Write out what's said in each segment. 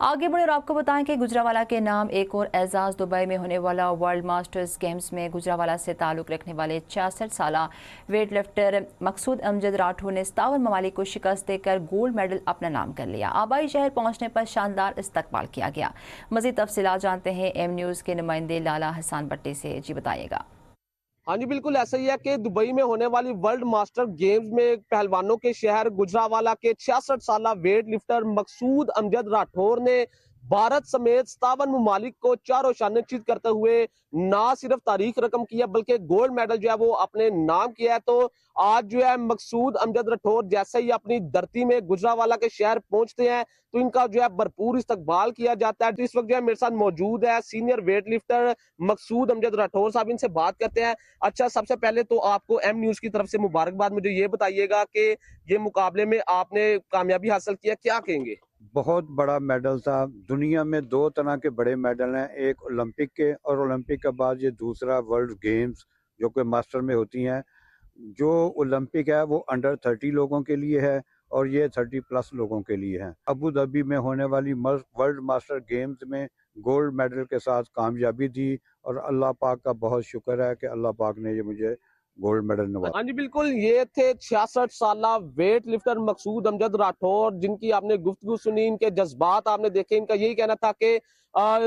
आगे बढ़े और आपको बताएं कि गुजरावाला के नाम एक और एजाज दुबई में होने वाला वर्ल्ड मास्टर्स गेम्स में गुजरावाला से ताल्लुक रखने वाले 66 साला वेट लिफ्टर मकसूद अमजद राठौर ने 57 ममालिक को शिकस्त देकर गोल्ड मेडल अपना नाम कर लिया। आबाई शहर पहुंचने पर शानदार इस्तकबाल किया गया। मजीद तफसीलात जानते हैं एम न्यूज़ के नुमाइंदे लाला हसन भट्टी से। जी बताइएगा। हाँ जी, बिल्कुल ऐसा ही है कि दुबई में होने वाली वर्ल्ड मास्टर गेम्स में पहलवानों के शहर गुजरावाला के 66 साला वेट लिफ्टर मकसूद अमजद राठौर ने भारत समेत 57 ममालिक को चारों शानित करते हुए ना सिर्फ तारीख रकम किया बल्कि गोल्ड मेडल जो है वो अपने नाम किया है। तो आज जो है मकसूद अमजद राठौर जैसे ही अपनी धरती में गुजरावाला के शहर पहुंचते हैं तो इनका जो है भरपूर इस्तकबाल किया जाता है। तो इस वक्त जो है मेरे साथ मौजूद है सीनियर वेट लिफ्टर मकसूद अमजद राठौर साहब, इनसे बात करते हैं। अच्छा, सबसे पहले तो आपको एम न्यूज की तरफ से मुबारकबाद। मुझे ये बताइएगा कि ये मुकाबले में आपने कामयाबी हासिल किया, क्या कहेंगे? बहुत बड़ा मेडल था। दुनिया में दो तरह के बड़े मेडल हैं, एक ओलंपिक के और ओलंपिक के बाद ये दूसरा वर्ल्ड गेम्स जो कि मास्टर में होती हैं। जो ओलंपिक है वो अंडर 30 लोगों के लिए है और ये 30 प्लस लोगों के लिए है। अबू धाबी में होने वाली वर्ल्ड मास्टर गेम्स में गोल्ड मेडल के साथ कामयाबी दी और अल्लाह पाक का बहुत शुक्र है कि अल्लाह पाक ने ये मुझे गोल्ड मेडल नवाजा। हाँ जी, बिल्कुल, ये थे 66 साला वेट लिफ्टर मकसूद अमजद राठौर, जिनकी आपने गुफ्तगू सुनी, इनके जज्बात आपने देखे। इनका यही कहना था कि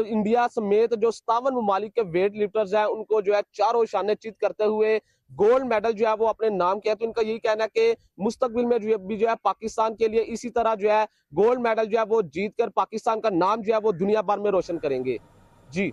इंडिया समेत जो 57 ममालिक के वेट लिफ्टर्स हैं उनको जो है चारों शाने चित करते हुए गोल्ड मेडल जो है वो अपने नाम किया। तो इनका यही कहना है कि मुस्तकबिल में जो है पाकिस्तान के लिए इसी तरह जो है गोल्ड मेडल जो है वो जीत कर पाकिस्तान का नाम जो है वो दुनिया भर में रोशन करेंगे। जी।